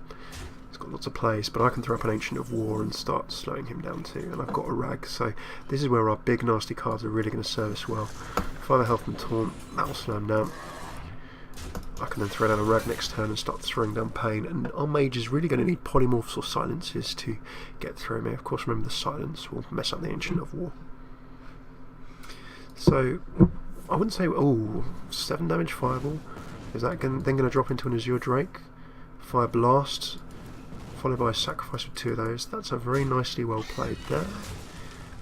He's got lots of plays, but I can throw up an Ancient of War and start slowing him down too. And I've got a Rag, so this is where our big nasty cards are really going to serve us well. 5 health and taunt, that will slow him down. I can then throw down a Rag next turn and start throwing down Pain, and our mage is really going to need polymorphs or silences to get through me. Of course, remember the silence will mess up the Ancient of War. So, I wouldn't say, 7 damage Fireball. Is that then going to drop into an Azure Drake? Fire Blast, followed by a sacrifice with 2 of those. That's a very nicely well played there.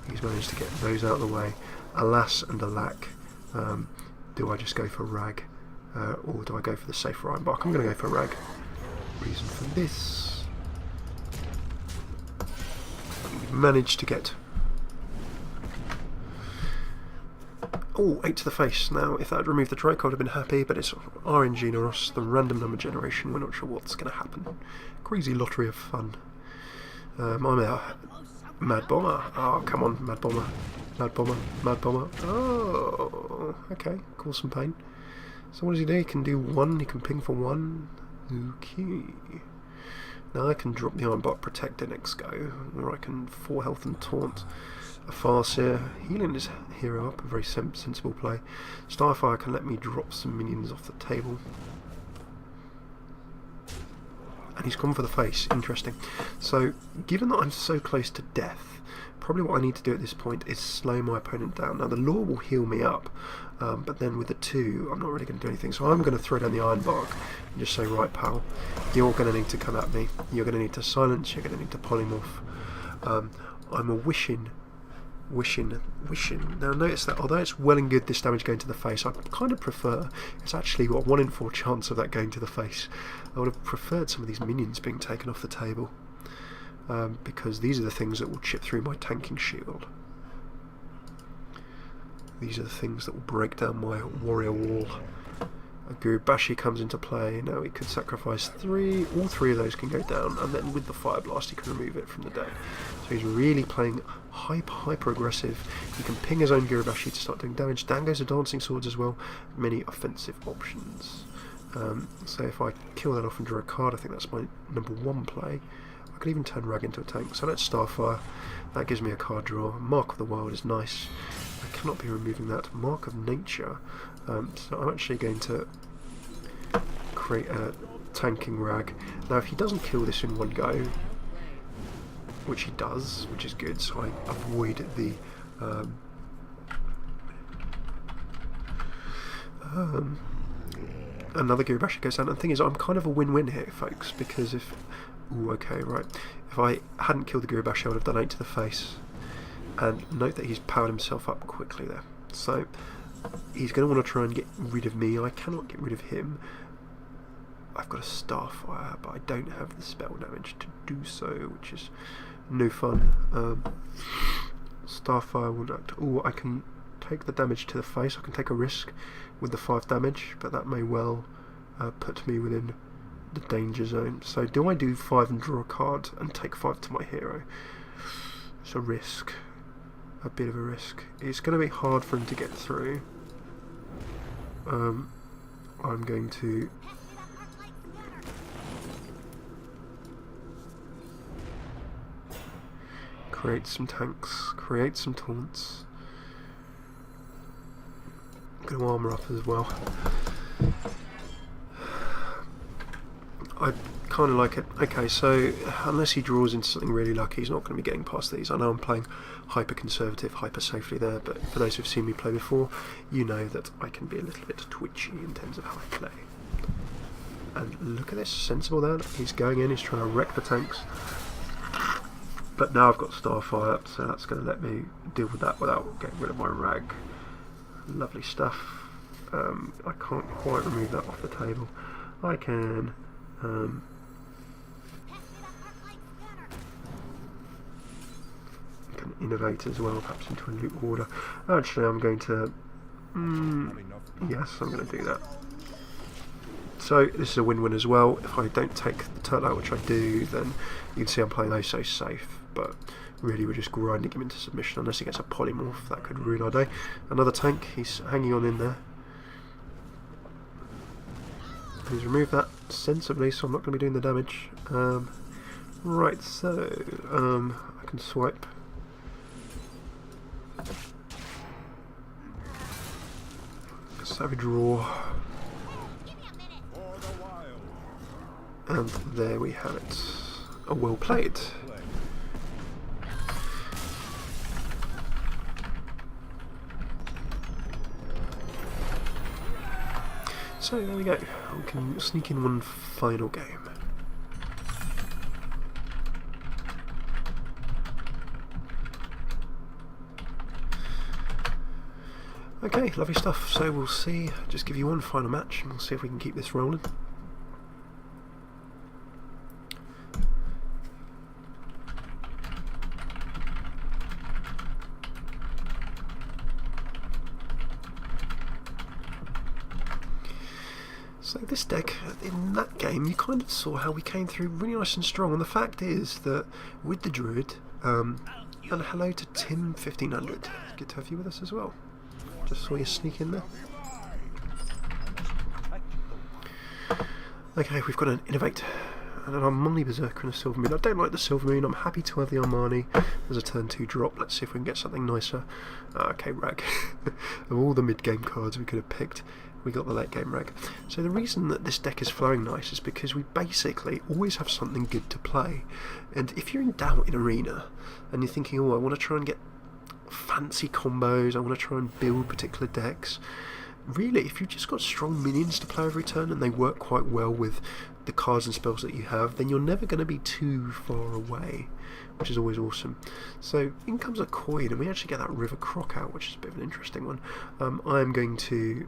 He's managed to get those out of the way. Alas and alack, do I just go for Rag? Or do I go for the safer Ironbark? I'm going to go for Rag. Reason for this. We've managed to get... 8 to the face. Now, if that had removed the Drake, I would have been happy, but it's RNG Noros, the random number generation. We're not sure what's going to happen. Crazy lottery of fun. I'm a Mad Bomber. Oh, come on, Mad Bomber. Mad Bomber. Mad Bomber. Oh, okay. Cause some pain. So what does he do? He can do 1, he can ping for 1. Okay. Now I can drop the Ironbark Protector next go, or I can 4 health and taunt a Farseer. Healing his hero up, a very sensible play. Starfire can let me drop some minions off the table. And he's gone for the face, interesting. So, given that I'm so close to death, probably what I need to do at this point is slow my opponent down. Now the Law will heal me up, but then with the 2, I'm not really going to do anything. So I'm going to throw down the Ironbark and just say, right pal, you're going to need to come at me. You're going to need to silence, you're going to need to polymorph. I'm a wishing Wishing. Now notice that although it's well and good this damage going to the face, I kind of prefer, it's actually got a 1 in 4 chance of that going to the face. I would have preferred some of these minions being taken off the table, because these are the things that will chip through my tanking shield. These are the things that will break down my warrior wall. A Gurubashi comes into play. Now he could sacrifice 3, all 3 of those can go down, and then with the Fire Blast he can remove it from the deck. So he's really playing hyper aggressive. He can ping his own Gurubashi to start doing damage. Down goes the Dancing Swords as well. Many offensive options. So if I kill that off and draw a card, I think that's my number 1 play. I could even turn Rag into a tank. So that's Starfire. That gives me a card draw. Mark of the Wild is nice. I cannot be removing that. Mark of Nature. So I'm actually going to create a tanking Rag. Now if he doesn't kill this in one go, which he does, which is good, so I avoid the another Gurubashi goes down. And the thing is, I'm kind of a win-win here, folks, because if... Ooh, okay, right. If I hadn't killed the Gurubashi, I would have done 8 to the face. And note that he's powered himself up quickly there. So he's going to want to try and get rid of me. I cannot get rid of him. I've got a Starfire, but I don't have the spell damage to do so, which is no fun. Starfire will not... Oh, I can take the damage to the face. I can take a risk with the 5 damage, but that may well put me within the danger zone. So do I do 5 and draw a card and take 5 to my hero? It's a risk. A bit of a risk. It's going to be hard for him to get through. I'm going to... create some tanks, create some taunts. I'm going to armour up as well. I kind of like it. Okay, so unless he draws into something really lucky, he's not going to be getting past these. I know I'm playing hyper conservative, hyper safely there, but for those who've seen me play before, you know that I can be a little bit twitchy in terms of how I play. And look at this, sensible there. He's going in, he's trying to wreck the tanks. But now I've got Starfire, so that's going to let me deal with that without getting rid of my Rag. Lovely stuff. I can't quite remove that off the table. I can... can innovate as well, perhaps into a loot order. Actually, I'm going to... yes, I'm going to do that. So this is a win-win as well. If I don't take the turtle out, which I do, then you can see I'm playing those so safe. But really we're just grinding him into submission. Unless he gets a polymorph, that could ruin our day. Another tank, he's hanging on in there. He's removed that sensibly, so I'm not going to be doing the damage. Right, so I can swipe. Savage Roar. And there we have it. Oh, well played. So there we go. We can sneak in one final game. Okay, lovely stuff. So we'll see. Just give you one final match, and we'll see if we can keep this rolling. So this deck, in that game, you kind of saw how we came through really nice and strong. And the fact is that with the Druid, and hello to Tim1500. Good to have you with us as well. Just saw you sneak in there. Okay, we've got an Innovate, and an Armani Berserker and a Silver Moon. I don't like the Silver Moon. I'm happy to have the Armani as a turn 2 drop. Let's see if we can get something nicer. Okay, Rag. Of all the mid-game cards we could have picked, we got the late game Rag. So the reason that this deck is flowing nice is because we basically always have something good to play. And if you're in doubt in Arena and you're thinking, oh, I want to try and get fancy combos, I want to try and build particular decks, really, if you've just got strong minions to play every turn and they work quite well with the cards and spells that you have, then you're never going to be too far away, which is always awesome. So in comes a coin, and we actually get that River Croc out, which is a bit of an interesting one. I'm going to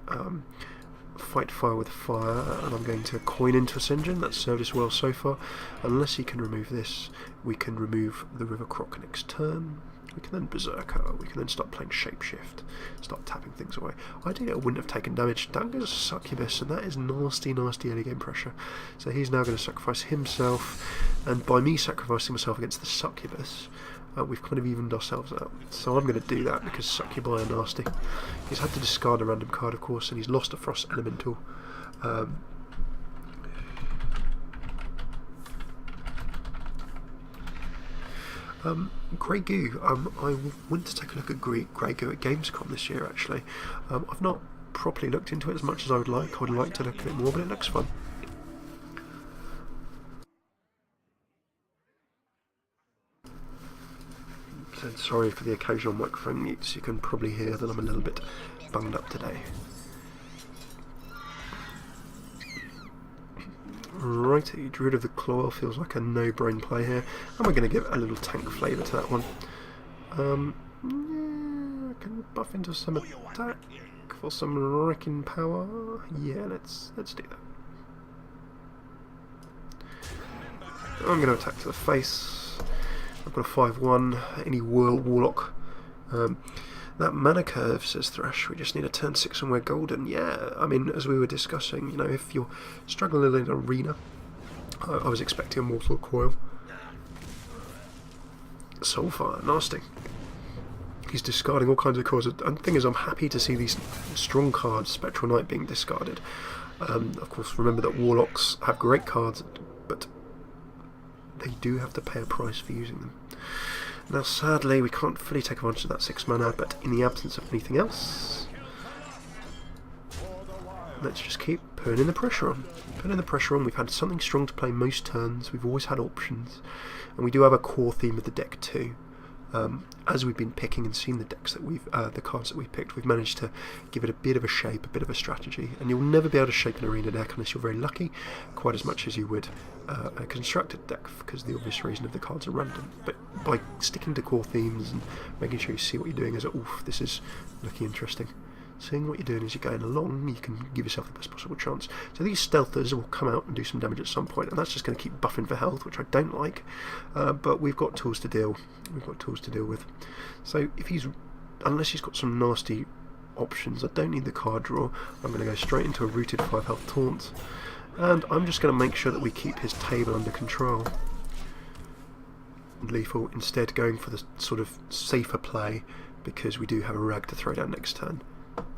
fight fire with fire, and I'm going to coin into Ascension. That's served us well so far. Unless he can remove this, we can remove the River Croc next turn. We can then Berserker, we can then start playing Shapeshift, start tapping things away. Ideally I wouldn't have taken damage. Down goes Succubus, and that is nasty, nasty early game pressure. So he's now going to sacrifice himself, and by me sacrificing myself against the Succubus, we've kind of evened ourselves out. So I'm going to do that because Succubi are nasty. He's had to discard a random card, of course, and he's lost a Frost Elemental. Grey Goo. I went to take a look at Grey Goo at Gamescom this year, actually. I've not properly looked into it as much as I would like. I would like to look at it more, but it looks fun. So sorry for the occasional microphone mutes. You can probably hear that I'm a little bit bunged up today. Righty, Druid of the Claw feels like a no-brain play here, and we're going to give a little tank flavour to that one. Yeah, I can buff into some attack for some wrecking power. Yeah, let's do that. I'm going to attack to the face. I've got a 5/1. Any Warlock. That mana curve, says Thresh, we just need a turn 6 and we're golden. Yeah, I mean, as we were discussing, you know, if you're struggling a little in arena, I was expecting a Mortal Coil. Soulfire, nasty. He's discarding all kinds of cards, and the thing is, I'm happy to see these strong cards, Spectral Knight, being discarded. Of course, remember that Warlocks have great cards, but they do have to pay a price for using them. Now sadly we can't fully take advantage of that 6 mana, but in the absence of anything else, let's just keep putting the pressure on. We've had something strong to play most turns, we've always had options, and we do have a core theme of the deck too. As we've been picking and seeing the decks that the cards that we've picked, we've managed to give it a bit of a shape, a bit of a strategy, and you'll never be able to shape an arena deck unless you're very lucky, quite as much as you would a constructed deck, because the obvious reason of the cards are random. But by sticking to core themes and making sure you see what you're doing as oof, this is looking interesting. Seeing what you're doing as you're going along, you can give yourself the best possible chance. So these stealthers will come out and do some damage at some point, and that's just going to keep buffing for health, which I don't like. But we've got tools to deal. With. So unless he's got some nasty options, I don't need the card draw. I'm going to go straight into a rooted 5 health taunt, and I'm just going to make sure that we keep his table under control. Lethal instead going for the sort of safer play, because we do have a rag to throw down next turn.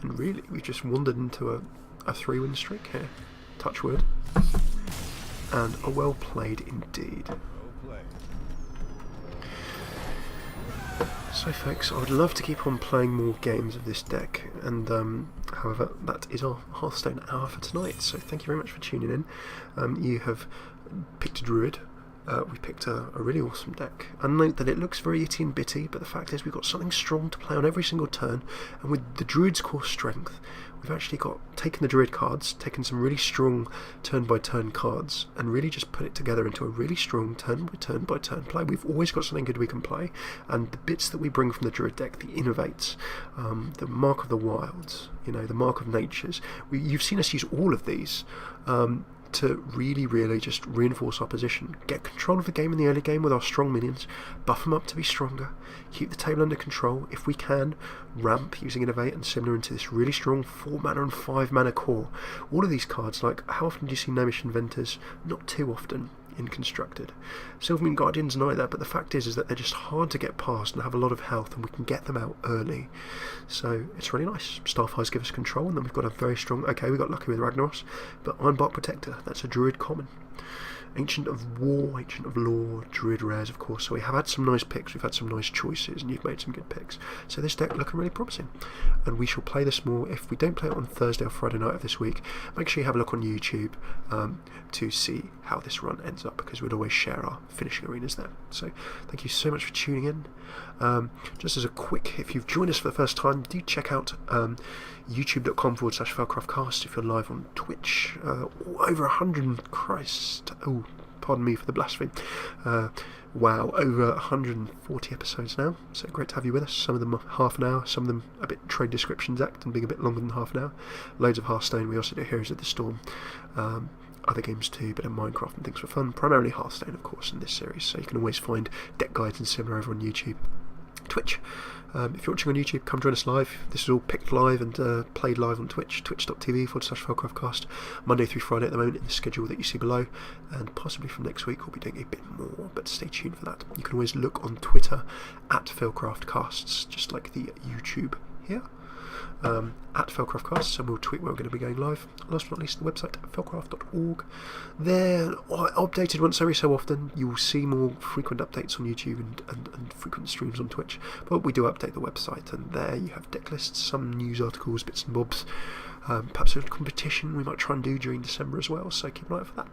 And really, we've just wandered into a 3-win streak here. Touch wood. And a well played indeed. So folks, I would love to keep on playing more games of this deck, and however, that is our Hearthstone hour for tonight. So thank you very much for tuning in. You have picked a Druid. We picked a really awesome deck, and note that it looks very itty and bitty, but the fact is we've got something strong to play on every single turn, and with the Druid's core strength, we've actually taken the Druid cards, taken some really strong turn-by-turn cards, and really just put it together into a really strong turn-by-turn play. We've always got something good we can play, and the bits that we bring from the Druid deck, the Innovates, the Mark of the Wilds, you know, the Mark of Natures, you've seen us use all of these, to really, really just reinforce our position, get control of the game in the early game with our strong minions, buff them up to be stronger, keep the table under control, if we can, ramp using Innovate and similar into this really strong 4 mana and 5 mana core. All of these cards, like, how often do you see Gnomish Inventors? Not too often in Constructed. Silvermoon Guardians neither, but the fact is that they're just hard to get past and have a lot of health, and we can get them out early. So it's really nice. Starfires give us control, and then we've got a very strong... Okay, we got lucky with Ragnaros, but Ironbark Protector, that's a Druid common. Ancient of War, Ancient of Law, Druid rares, of course. So we have had some nice picks, we've had some nice choices, and you've made some good picks. So this deck looking really promising. And we shall play this more. If we don't play it on Thursday or Friday night of this week, make sure you have a look on YouTube to see how this run ends up. arenas up, because we'd always share our finishing arenas there. So thank you so much for tuning in. Just as a quick, if you've joined us for the first time, do check out youtube.com/FailCraft Casts if you're live on Twitch. Over 100, Christ, oh, pardon me for the blasphemy. Wow, over 140 episodes now, so great to have you with us. Some of them half an hour, some of them a bit trade descriptions act and being a bit longer than half an hour. Loads of Hearthstone. We also do Heroes of the Storm, other games too, a bit of Minecraft and things for fun. Primarily Hearthstone, of course, in this series, so you can always find deck guides and similar over on YouTube. Twitch. If you're watching on YouTube, come join us live. This is all picked live and played live on Twitch, twitch.tv/FailCraftCast, Monday through Friday at the moment in the schedule that you see below, and possibly from next week we'll be doing a bit more, but stay tuned for that. You can always look on Twitter at FailCraft Casts, just like the YouTube here. At FailCraft Casts, and we'll tweet where we're going to be going live. Last but not least, the website, failcraft.org. They're updated once every so often. You will see more frequent updates on YouTube and frequent streams on Twitch, but we do update the website, and there you have deck lists, some news articles, bits and bobs, perhaps a competition we might try and do during December as well, so keep an eye out for that.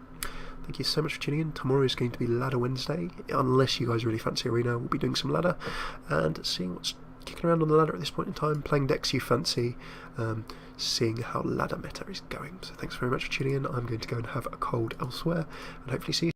Thank you so much for tuning in. Tomorrow is going to be Ladder Wednesday. Unless you guys really fancy Arena, we'll be doing some ladder and seeing what's kicking around on the ladder at this point in time, playing decks you fancy, seeing how ladder meta is going. So thanks very much for tuning in. I'm going to go and have a cold elsewhere, and hopefully see you